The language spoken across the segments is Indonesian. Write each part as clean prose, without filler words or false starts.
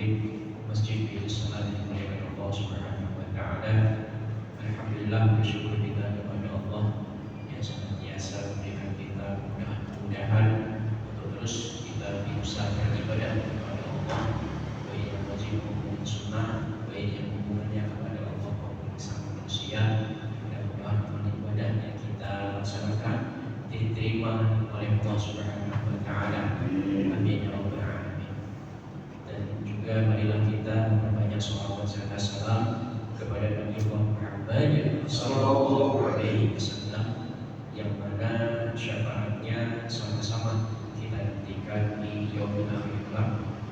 di Masjid Al-Salam yang dimuliakan Allah Subhanahu wa taala. Alhamdulillah, bersyukur kita kepada Allah yang senantiasa memberikan kita mudah-mudahan untuk terus kita berusaha beribadah kepada Allah, baik yang wajib maupun sunnah, baik yang hubungannya kepada Allah maupun sama manusia. Mudah-mudahan ibadah yang kita laksanakan diterima oleh Allah Subhanahu wa taala. Amin ya rabbal alamin. Dan juga marilah kita memperbanyak shalawat serta salam kepada Nabi Muhammad sallallahu alaihi wasallam, yang mana syafaatnya sama-sama kita nantikan di yaumil akhir kelak.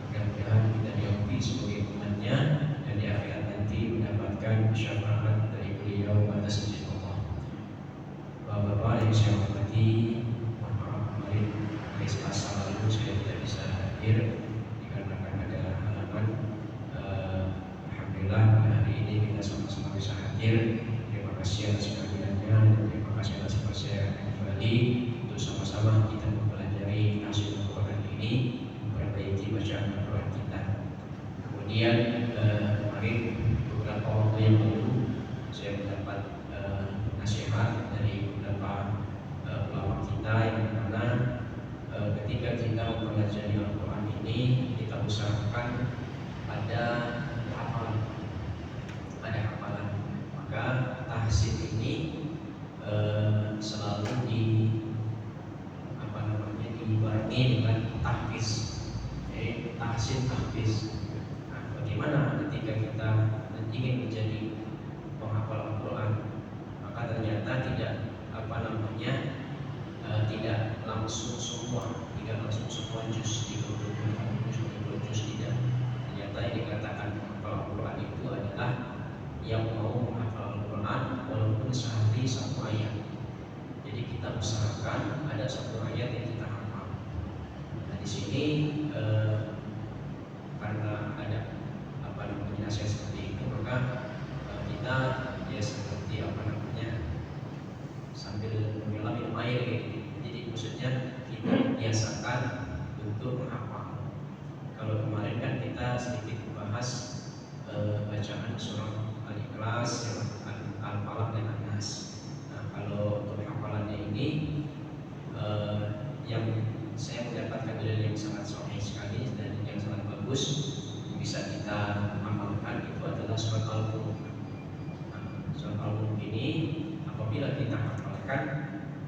Mudah-mudahan kita diakui sebagai umatnya dan di akhirat nanti mendapatkan syafaat dari beliau atas izin Allah. Bapak-bapak yang saya hormati, mohon maaf kemarin hari Selasa lalu saya tidak bisa hadir dikarenakan ada halangan. Alhamdulillah pada hari ini kita sama-sama bisa hadir. Terima kasih atas kehadirannya dan terima kasih atas persetujuan kembali untuk sama-sama kita mempelajari hasil Al-Quran ini, memperbaiki bacaan Al-Quran kita. Kemudian kemarin beberapa waktu yang lalu saya mendapat nasihat dari beberapa ulama kita yang mana ketika kita mempelajari Al-Quran ini kita usahakan ada hafalan, maka tahsin ini selalu dibarengi dengan tahfiz, tahsin tahfiz. Nah, bagaimana ketika kita ingin menjadi penghafal Al-Quran, maka ternyata tidak tidak langsung semua juz 30 juz tidak. Ternyata yang dikatakan menghafal Al-Quran itu adalah yang mau menghafal Al-Quran walaupun sehari satu ayat. Jadi kita usahakan ada satu ayat yang kita hafal. Nah di sini karena ada nasihat seperti itu, maka kita ya seperti sambil menyelam minum air gitu. Jadi maksudnya kita biasakan untuk menghafal. Kalau kemarin kan kita sedikit membahas bacaan surah Al-Ikhlas, Al-Falaq dan An-Nas. Nah, kalau untuk hafalannya ini yang saya mendapatkan dalil yang sangat sahih sekali dan yang sangat bagus bisa kita amalkan itu adalah surat Al-Mulk. Surat Al-Mulk ini apabila kita hafalkan,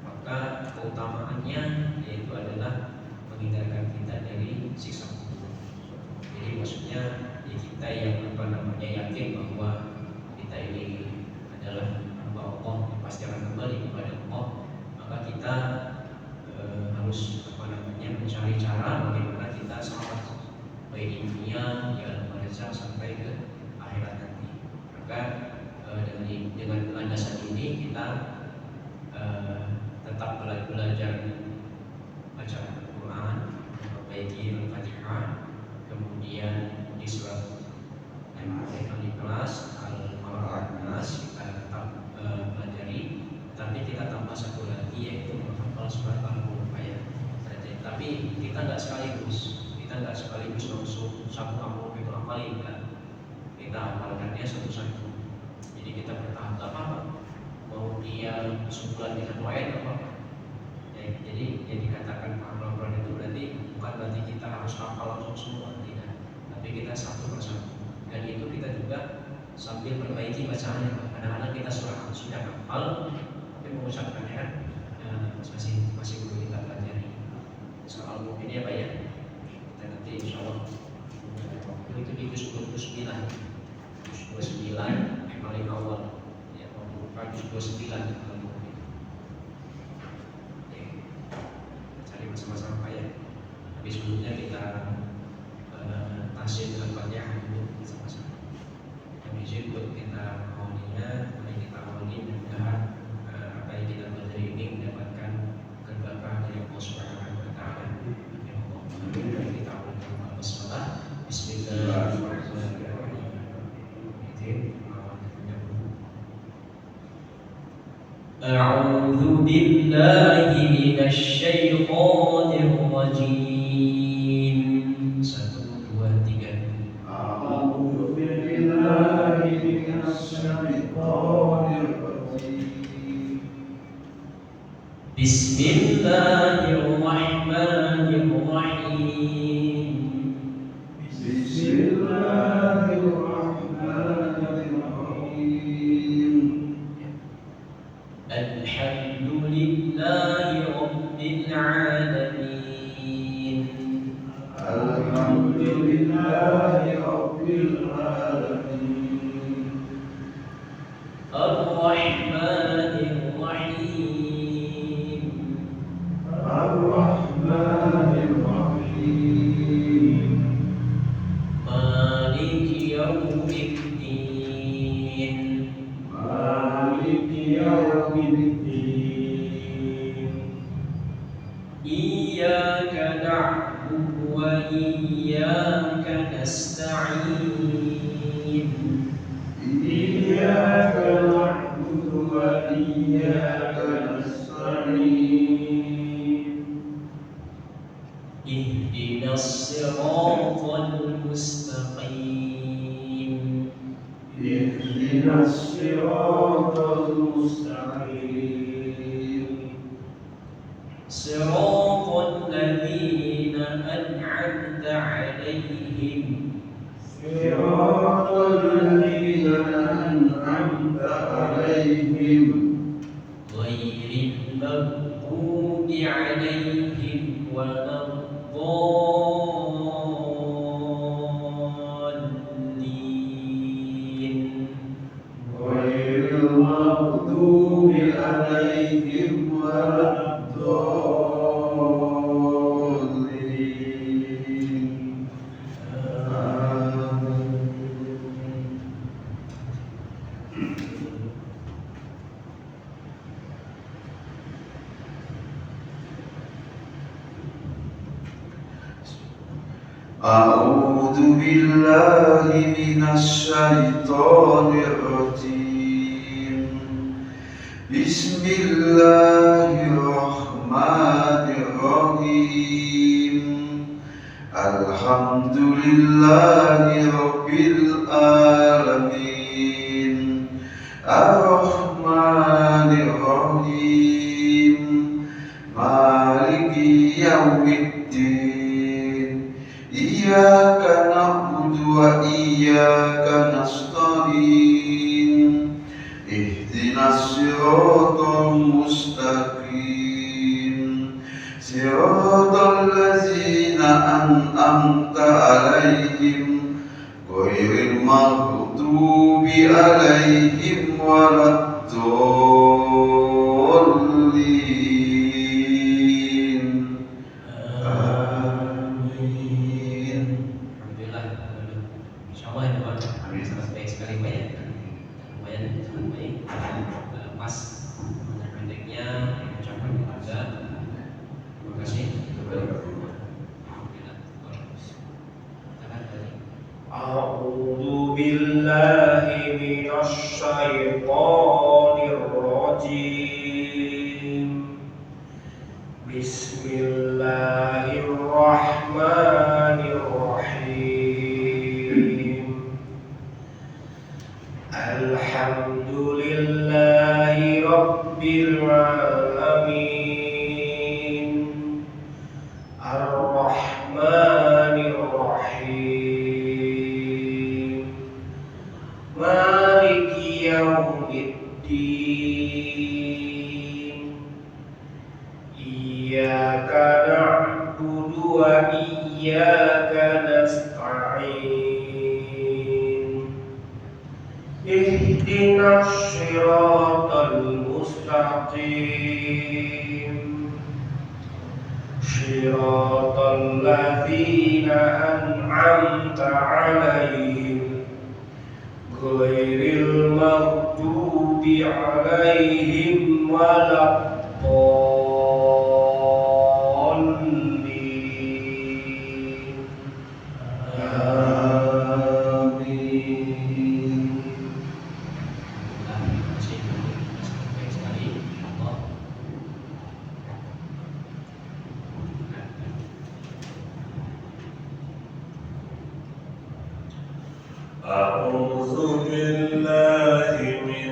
maka keutamaannya yaitu adalah menghindarkan kita dari siksa kubur. Jadi maksudnya kita yang yakin bahwa kita ini adalah hamba Allah yang pasti akan kembali kepada Allah, maka kita harus mencari cara bagaimana kita selamat baik di dunia di alam barzakh sampai ke akhirat nanti. Maka dengan landasan ini kita tetap belajar baca Al-Quran, memperbaiki Al-Fatihah, kemudian di surat Al-Ikhlas, Al-Falaq, An-Nas kita tetap pelajari, tapi kita tambah satu lagi yaitu menghafal surat Al-Mulk. Tapi kita nggak sekaligus langsung satu Al-Mulk itu hafalin, kan? Kita hafalkannya satu-satu. Jadi kita bertahap, tak apa-apa. Mau dia sebulan dengan ayat apa? Jadi yang dikatakan Al-Quran itu berarti bukan berarti kita harus hafal langsung semua, tidak. Tapi kita satu persatu. Dan itu kita juga sambil perbaiki bacaannya. Kadang-kadang kita sudah hafal, tapi mengucapkannya masih perlu kita pelajari. Soal Al-Mulk ini apa ya? Kita nanti insya Allah itu di juz 29 yang paling awal, ya, juz 29 Al-Mulk ini. Cari bersama-sama ya. Tapi sebelumnya kita tahsin Al-Fatihah dulu bersama-sama. Kami izin buat kita awalnya, mari kita awali mudah-mudahan apa yang kita pelajari ini mendapatkan keberkahan dari Allah Subhanahu wa taala. Ya Allah, mari kita awali dengan bersalat. Bismillahirrahmanirrahim. A'udzu billahi minasy syaithanir rajim. 1, 2, 3. الشيطان الرجيم بسم الله الرحمن الرحيم بسم الله الرحمن الرحيم الحمد لله رب العالمين الحمد لله رب العالمين الرحمن الرحيم الرحمن الرحيم مالك يوم الدين مالك يوم الدين إياك نعبد وإياك نستعين إياك نعبد وإياك نستعين اهدنا الصراط المستقيم اهدنا الصراط المستقيم صراط الذين أنعمت عليهم صراط الذين أنعمت عليهم غير المغضوب عليهم ولا الضالين غير المغضوب عليهم ولا الضالين آمين أعوذ بالله من الشيطان الرجيم بسم الله الرحمن الرحيم الحمد لله رب العالمين الرحمن الرحيم مالك يوم الدين إياك نعبد وإياك نستعين اهدنا الصراط المستقيم صراط الذين أنعمت عليهم غير المغضوب عليهم ولا الضالين آمين. Alhamdulillah, insyaallah ya Pak, sangat baik sekali Pak ya. Lumayan sangat baik, pas pendeknya ucapan kepada. Terima kasih. Alhamdulillah. Silakan dari أعوذ بالله من الشيطان الرجيم بسم الله الرحمن الرحيم الحمد لله رب العالمين الرحمن الرحيم مالك يوم الدين إياك نعبد وإياك نستعين اهدنا الصراط المستقيم صراط الذين أنعمت عليهم غير المغضوب عليهم ولا الضالين آمين. Terima kasih. Sangat baik sekali. Insyaallah. أعوذ بالله من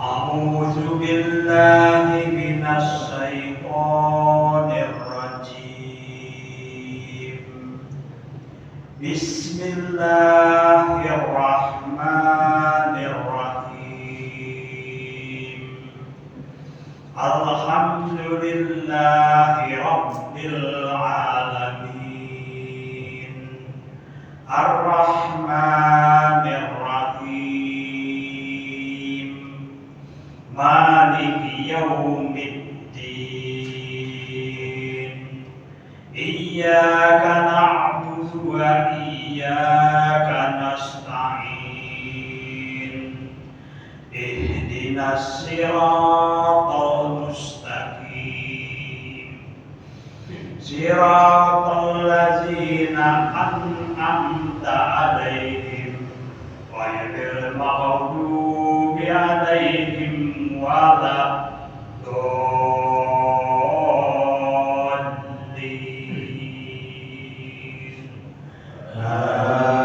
أعوذ بالله من الشيطان الرجيم بسم الله الرحمن الرحيم الحمد لله رب العالمين الرحمن الرحيم مالك يوم الدين إياك نعبد وإياك نستعين اهدنا الصراط المستقيم صراط الذين أنعمت عليهم غير المغضوب عليهم ولا الضالين آمين.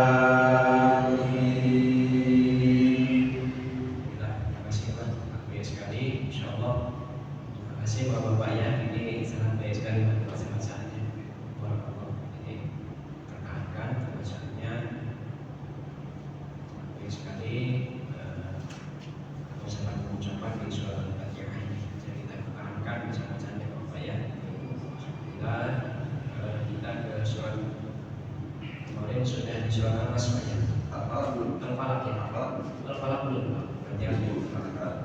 Terima kasih Pak, baik sekali, insyaallah. Terima kasih Bapak-Bapak ya, ini sangat baik sekali bacaannya. Barakallah. Jadi pertahankan bacaannya, baik sekali. Saya mengucapkan di surat Al-Fatihah ini. Jadi kita pertahankan bacaannya Bapak ya. Kita ke surat kemarin sudah di surat Al-Nas Pak ya. Al-Falaq ya. Al-Falaq belum Pak. Berarti Al-Falaq.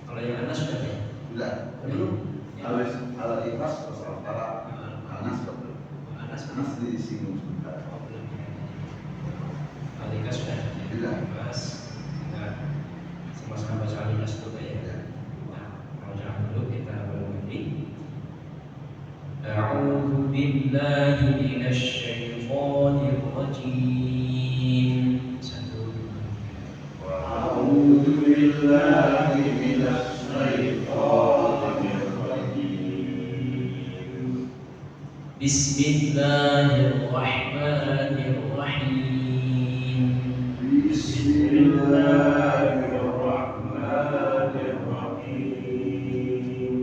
Kalau yang Anas sudah ya? Sudah. Belum. Al-Ikhlas atau Al-Falaq? Anas betul. Anas Anas disinggung sebentar. Oh, belum. Al-Ikhlas sudah. Sudah. Mas, kita sama-sama baca Al-Ikhlas dulu ya. Nah, kalau jangan dulu kita berhenti. A'udzu billahi minasyaitonir rajim. Satu. أعوذ بالله من الشيطان الرجيم Bismillahirrahmanirrahim. بسم الله الرحمن الرحيم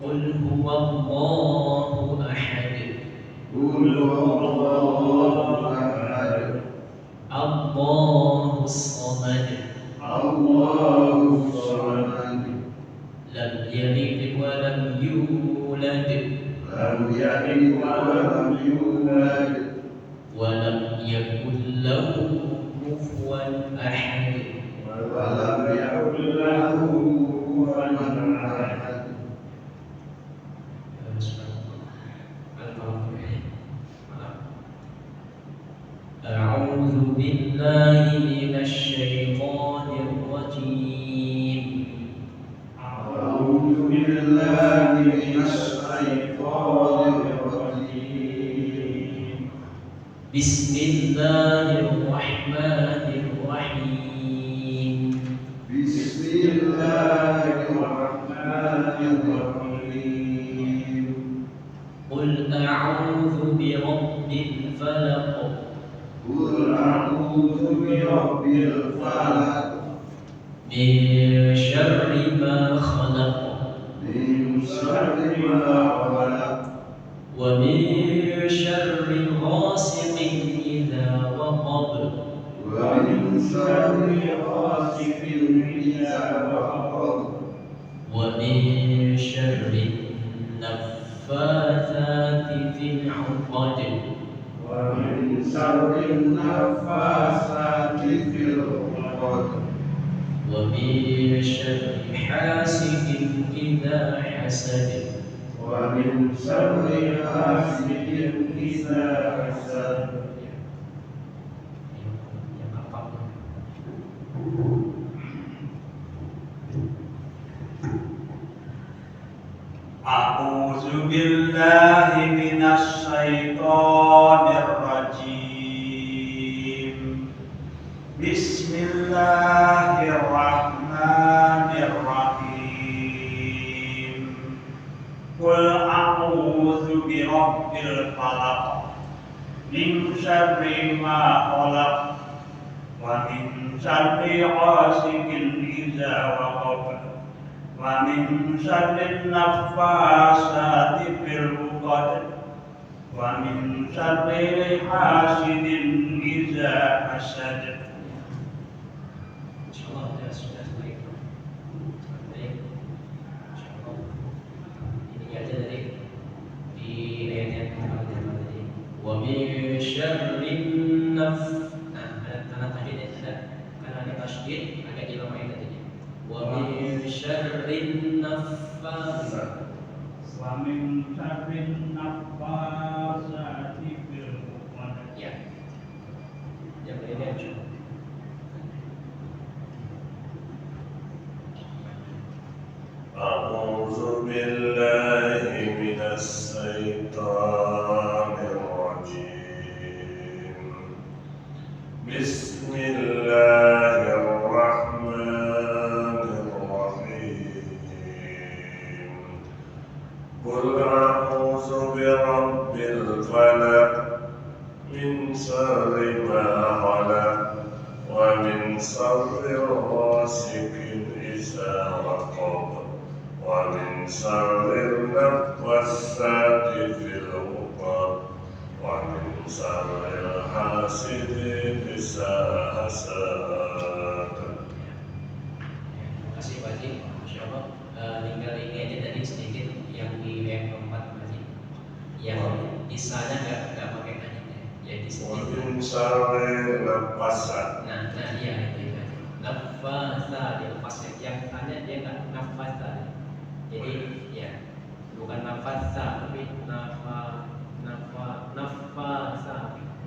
Qul huwallahu ahad. قل هو الله أحد Allahus samad. الله الصمد Lam yalid wa lam yulad لم يلد ولم يولد wa lam yakul lahu kufuwan ahad. ولم يكن له كفوا أحد. أعوذ بالله من الشيطان الرجيم. أعوذ بالله من الشيطان الرجيم. بسم الله الرحمن الرحيم. بسم الله الرحمن الرحيم. قل أعوذ برب الفلق. قل أعوذ برب الفلق من شر ما خلق من شر ما خلق ومن شر غاسق إذا وقب ومن شر غاسق إذا وقب ومن شر النفاثات في العقد ومن شر النفاثات في العقد ومن شر حاسد إذا حسد ومن شر حاسد إذا حسد. A'udzu billahi minasy syaithanir rajim. Bismillahirrahmanirrahim. Qul a'udzu birabbil falaq, min syarri ma khalaq, wa min syarri ghasiqin idza waqab, wa min syarri naffasati fil 'uqad, wa min syarri hasidin idza hasad. Insyaallah sudah baik. Baik. Insyaallah. Ini aja tadi di ayat yang pertama tadi. Wa min syarrin ada tanda tasydid ada. Karena ada tasydid agak dilemahin tadi. Wa min syarrin naffasat. Wa min syarrin naffasati fil 'uqad. Ya. Yang lainnya insyaallah. أعوذ بالله من الشيطان الرجيم بسم الله الرحمن الرحيم قل أعوذ برب الفلق من شر ما خلق ومن شر غاسق إذا وقب ومن شر النفاثات في العقد ومن شر حاسد إذا حسد. Terima kasih Pak Haji, Masya Allah. Tinggal ini aja tadi sedikit yang di ayat keempat Pak Haji. Yang di sana nggak pakai tanya, ya di sini. ومن شر النفاثات. Nah iya itu Pak Haji. Nafasa dilepas yang tanya dia nggak nafasa. Jadi ya bukan nafasa tapi nafasa.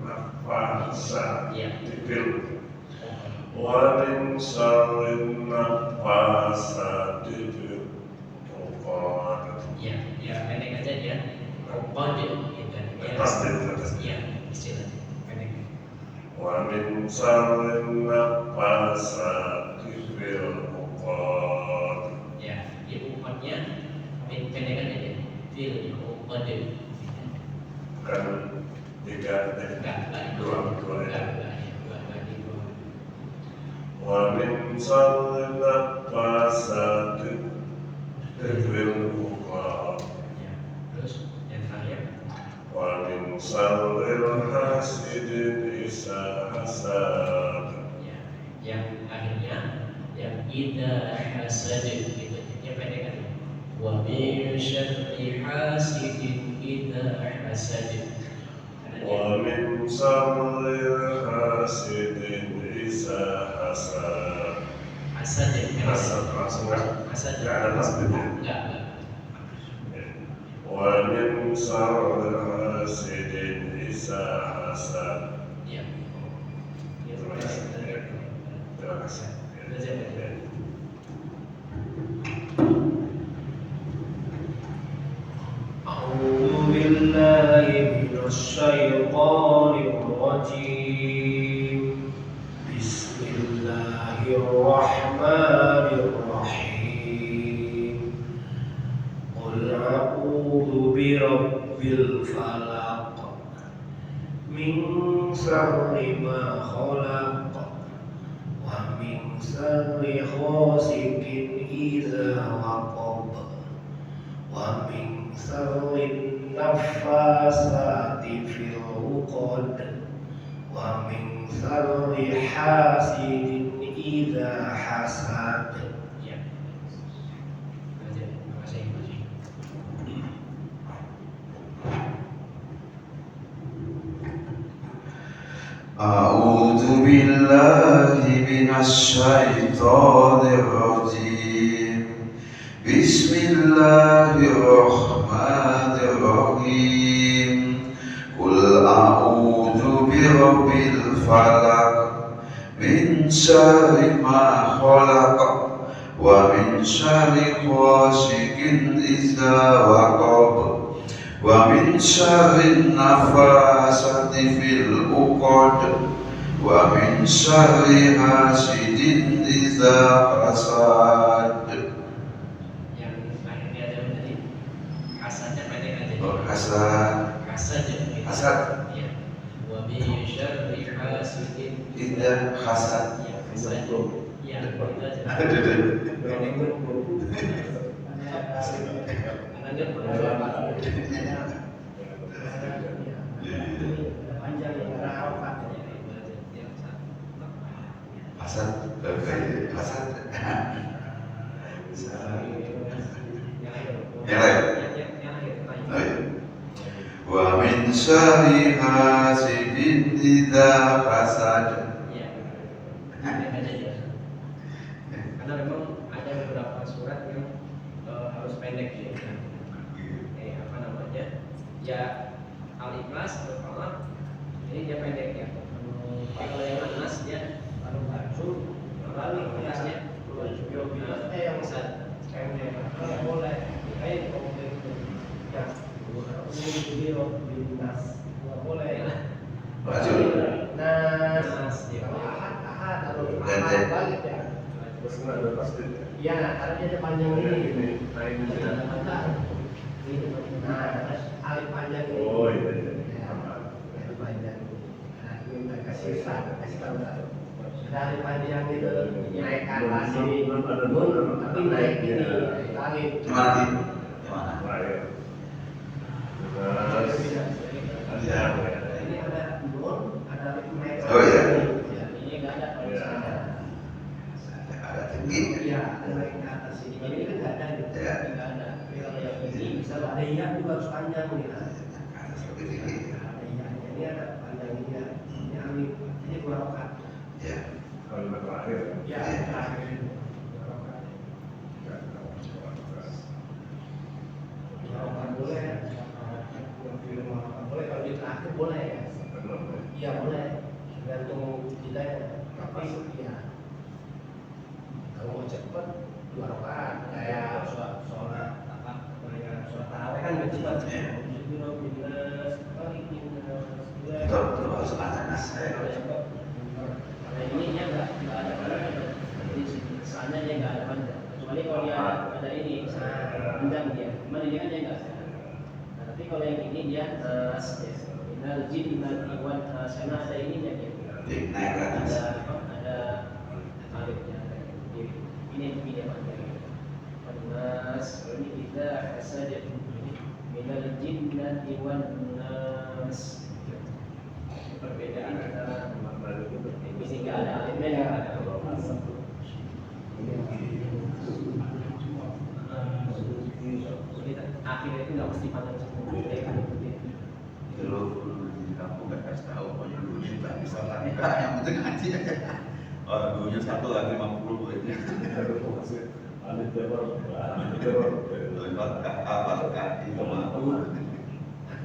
Nafasa. Ya. Tipil. ومن شر النفاثات في العقد. Ya pendek aja ya. Kode gitu. Ya istilah pendek. ومن شر النفاثات في العقد. Ya, umpamanya pendekan aja. Fil kode. Kan tiga dua ya. ومن شر النفاثات في العقد. Terus yang terakhir. ومن شر حاسد إذا حسد. Yang akhirnya yang idza hasad gitu. Yang pendekan. Wa min syarri hasidin idza hasad. ومن شر حاسد إذا حسد. Hasad langsung Hasad. nggak ada tasbih. Enggak. ومن شر حاسد إذا حسد. Ya. Terima kasih. أعوذ بالله من الشيطان الرجيم بسم الله الرحمن الرحيم قل أعوذ برب الفلق من شر ما خلق ومن شر غاسق إذا وقب ومن شر النفاثات في العقد ومن شر حاسد إذا حسد. Ya. Terima kasih. أعوذ بالله من الشيطان الرجيم بسم الله الرحمن الرحيم قل أعوذ برب الفلق من شر ما خلق ومن شر غاسق إذا وقب ومن شر النفاثات في العقد ومن شر حاسد إذا حسد. Yang akhirnya ada tadi hasadnya pendek aja. Hasad. hasad. Hasad. Ya. Wa min syarri hasidin Idza hasad. ya hasad. Ya, kita Hasad. Hasad. Yang lain. Oh, iya. Wa min syarri hasidin idza hasad. Karena memang ada beberapa surat yang harus pendek ya. Apa namanya? Ya Al-Ikhlas atau Falaq ini dia pendek ya. Kalau yang An-Nas dia baru langsung lalu Ikhlasnya yang besar. Kalau boleh kayak itu ya video lintas nggak boleh. Rajul. Nas ya. Ahad atau Ganti. balik ya. Terus nggak ada pasti. Ya, karena dia ada panjang ini. Nah ini sih. Nah, alif panjang ini. Oh iya iya. Ya, alif panjang. Nah, ini udah kasih tahu. Dari panjang itu naik ke atas ini, tapi naik ini alif. Gimana sih? Gimana? Nah ya. Terus Ini ada nun, ada alif naik. Oh, iya. Ini nggak ada pada sana. Ada tinggi. Iya, ada naik ke atas ini. Ini kan nggak ada, gitu. Ya. Nggak ada. Tapi kalau yang ini misalnya ada iya juga harus panjang nih. Atas lebih tinggi. Ada iya, ini ada panjangnya. Ini alif, ini dua rakaat. Ya. kalimat terakhir. Ya, terakhir ini. Dua rakaat. Dua rakaat boleh. Dua rakaat boleh. Kalau di terakhir boleh ya. Iya boleh. Tergantung kita ya. Tapi ya. Kalau mau cepat dua rakaat kayak sholat apa kayak sholat tarawih kan nggak cepat. Betul harus ada nas. Nah ini dia nggak ada panjang. Jadi misalnya dia nggak ada panjang. Kecuali kalau dia ada ini panjang dia. Cuma ini kan dia nggak ada. Nah, tapi kalau yang ini dia minal jinnati wan sana ada ininya dia. Naik ke atas. Ada alifnya. Ini dia panjang. Nas ini kita saja minal jinnati wan nas. Perbedaan antara ini nggak ada alifnya ya. Akhirnya itu nggak mesti panjang semua. Dulu di kampung gak kasih tahu, pokoknya dulunya nggak bisa tanya, yang penting ngaji aja. Oh, dulunya satu lagi 50 pokoknya. Ada teror. Lewat apakah itu mampu?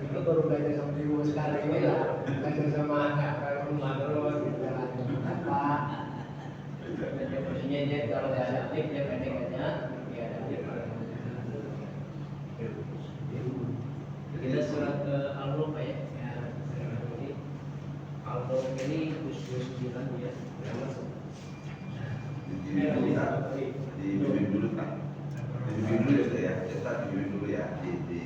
Itu baru belajar sama ibu sekarang ini lah. Belajar sama anak kalau rumah terus apa? Maksudnya dia kalau dia ada alif dia pendek aja. Dia ada alif. Kita surat ke Al-Mulk ya. Jadi Al-Mulk ini khusus bilang dia masuk. Dibimbing dulu kan? Dibimbing dulu ya, kita dibimbing dulu ya, diikuti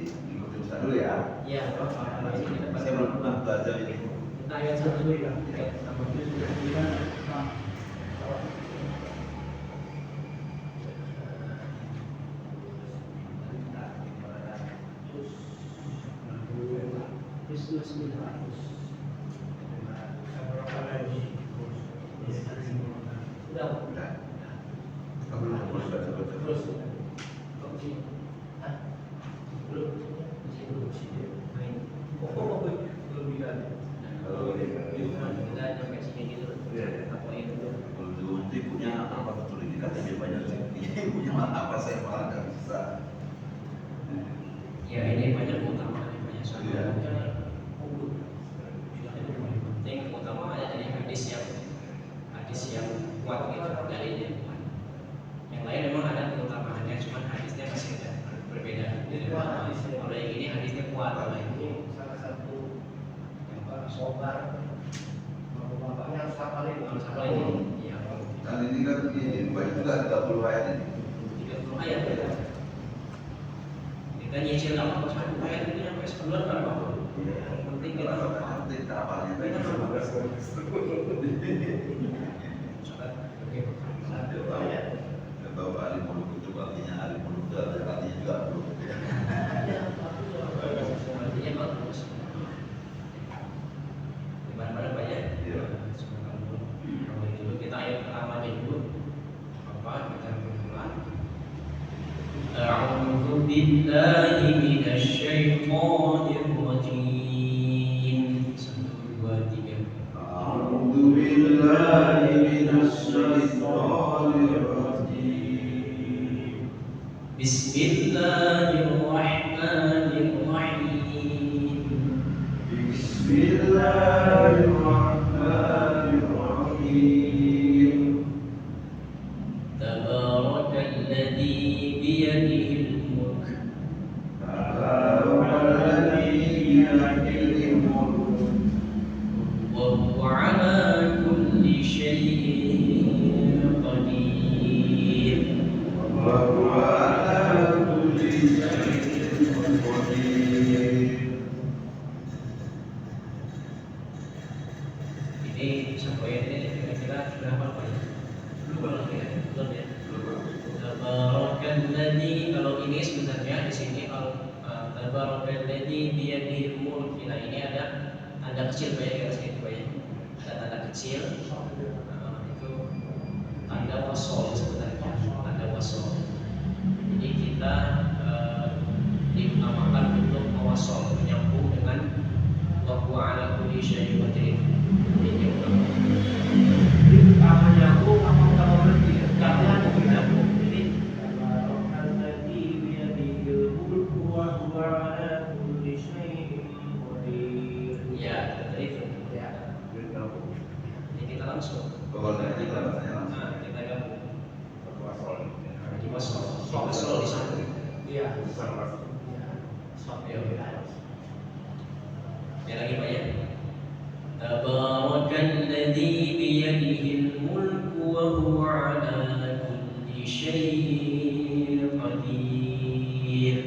Ustaz dulu ya. Iya, apa ini kita Saya belum pernah belajar ini. kita ayat 1 dulu ya. Sama Udah. Udah. Kamu belum pernah baca Terus. Hah? Belum. Belum sih. Main. Oh, belum bilang. Kalau Kita sampai sini gitu. Apa itu? kalau dulu nanti punya apa betul ini katanya banyak punya apa saya malah nggak bisa. ya ini banyak keutamaannya banyak soal. Iya. Penting keutamaannya dari hadis yang kuat gitu dari dia kuat. Yang lain memang ada keutamaannya, cuma hadisnya masih ada perbedaan. Kalau yang ini hadisnya kuat, kalau yang ini Ini salah satu sobar. Bapaknya harus hafalin. harus apa ini? Ya, Kan ini kan ini banyak juga 30 ayat ini. 30 ayat ya. Kita nyicil apa pas ayat ini sampai sebulan berapa? Penting kita hafal. penting hafalnya. Kita hafal. Oke. Tahu alim muluk itu artinya alim muluk itu artinya juga muluk. Artinya bagus. Di mana-mana Pak ya? Iya. Kalau itu kita ayat pertamanya dulu. Apa kita berulang? A'udzu billahi minasy syaithanir rajim. 1 2 3. A'udzu billahi minasy syaithanir rajim. Bismillahirrahmanirrahim. Bismillahirrahmanirrahim. Tabarakalladzi biyadihil mulk Tabarakalladzii biyadihil mulk wa huwa 'ala kulli syai'in qadir. wa huwa 'ala kulli syai'in qadir. Ini sampai ini kira-kira sudah apa Pak ya? Belum ya? Belum ya? Tabarakalladzi, kalau ini sebenarnya di sini tabarakalladzi biyadihil mulk. Nah, ini ada tanda kecil Pak ya, garis itu Pak ya. Ada tanda kecil. Itu tanda wasol sebenarnya, tanda wasol. Jadi kita diutamakan untuk mewasol, menyambung dengan wa huwa 'ala kulli syai'in qadir. Ini utama. Apa nyambung apa utama berarti ya? Nyambung. Jadi Tabarakalladzi biyadihil mulku wa huwa 'ala kulli syai'in qadir. ya tadi itu. Ya. Ini kita langsung. Kalau dari kita rasanya langsung. Nah, kita gabung. Wasol. Di wasol. Di wasol di sana. Iya. Sama. Iya. Ya. Ya lagi Pak ya. Tabarakalladzi biyadihil mulku wa huwa 'ala kulli syai'in qadir.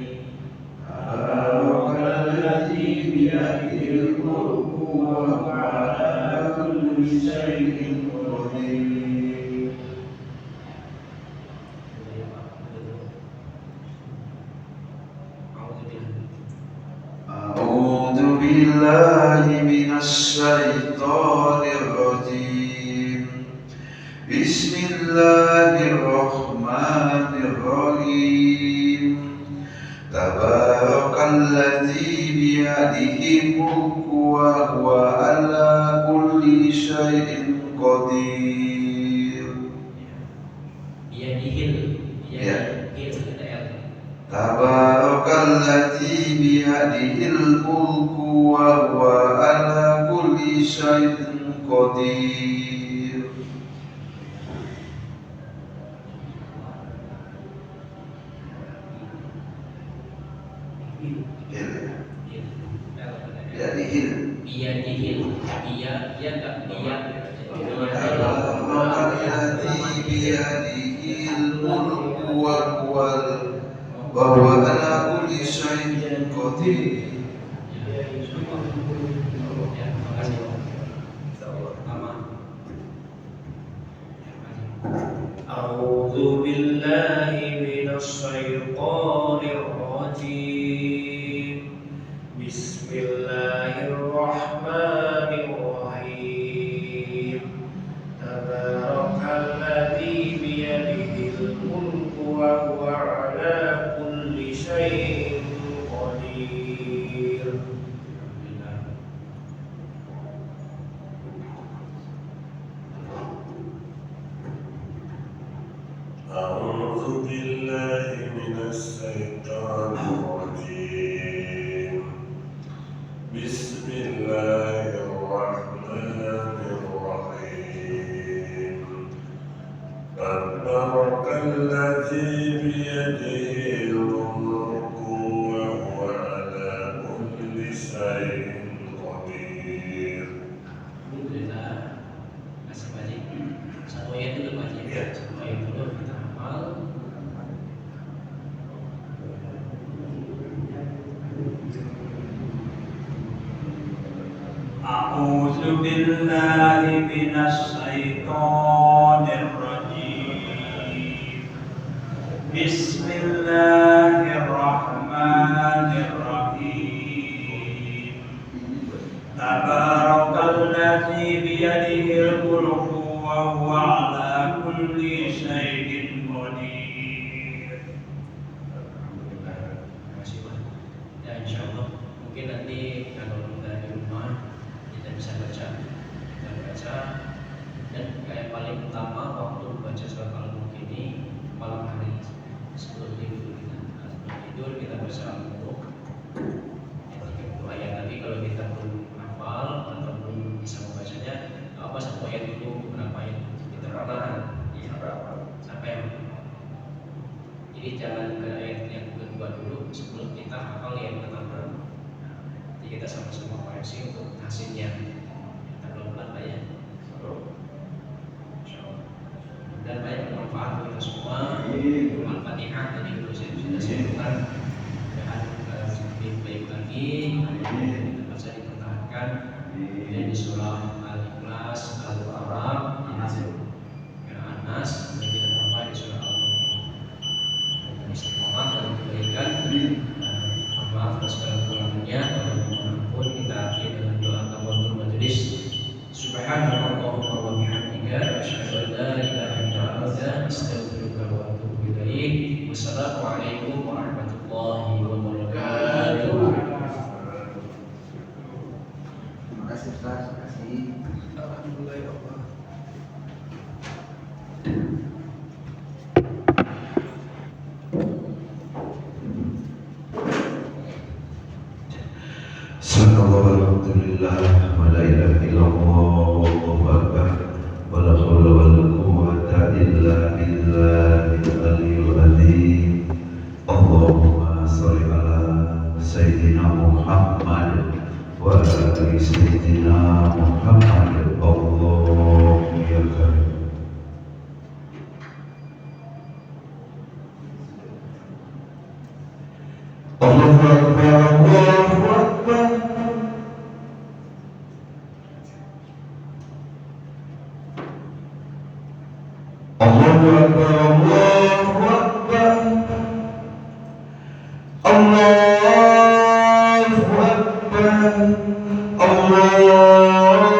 Tabarakalladzii biyadihil mulku wa huwa 'ala kulli syai'in qadir. A'udzu billahi minasy syaithanir rajim. Bismillahirrahmanirrahim. Tabarakalladzi biyadihi mulku wa huwa 'ala kulli syai'in qadir. Biyadihil. Ya. Biyadihil ada L. Tabarakalladzi biyadihil mulku wa huwa 'ala kulli syai'in qadir. Biyadihil. Biyadihil. Biya enggak biya. Tabarakalladzi biyadihil mulku wa huwa 'ala kulli syai'in qadir. Ya, makasih. Aman. أعوذ بالله من الشيطان الرجيم بسم الله الرحمن الرحيم تبارك الذي بيده الملك وهو على كل شيء قدير أعوذ بالله من الشيطان الرجيم. بسم الله الرحمن الرحيم. تبارك الذي بيده الملك وهو على كل شيء قدير. Alhamdulillah. Masih banyak. Satu ayat dulu Pak ya. Satu ayat dulu kita hafal. أعوذ بالله من الشيطان الرجيم بسم الله الرحمن الرحيم تبارك الذي بيده الملك وهو على كل شيء قدير. Terima kasih Pak. Ya insya Allah mungkin nanti kalau kita di rumah kita bisa baca dan kayak paling utama waktu baca surat Al-Mulk ini malam hari sebelum tidur kita baca Al-Mulk yang 30 ayat. Tapi kalau kita belum hafal atau belum bisa membacanya apa satu ayat itu berapa ayat kita perlahan sampai yang jadi jangan ke ayat yang kedua dulu sebelum kita hafal yang pertama. Jadi kita sama-sama koreksi untuk hasilnya. Kita pelan-pelan Pak ya. Insyaallah. Dan banyak bermanfaat untuk kita semua. Al-Fatihah tadi dulu saya sudah sebutkan. Mudah-mudahan lebih baik lagi. Kita bisa dipertahankan dari surah Al-Ikhlas, Al-Falaq, Al-Nas, dan kita tambah di surah Al-Mulk. Istiqomah dan kebaikan. Mohon maaf atas segala kekurangannya. Walaupun kita akhiri dengan doa tawadhu majelis. Subhanallahumma wa bihamdika asyhadu an la ilaha illa anta astaghfiruka wa atubu ilaik. Wassalamualaikum warahmatullahi wabarakatuh. Terima kasih Ustaz, terima kasih. Alhamdulillah ya Allah. Subhanallah walhamdulillah wa la ilaha illallah wallahu akbar wa la hawla wa la quwwata illa billahil aliyyil azim. Allahumma shalli ala sayyidina Muhammad wa ala ali sayyidina Muhammad. Allahumma ya karim. Allahu akbar, Allahu akbar. Allahu akbar, Allahu akbar. Allahu akbar, Allahu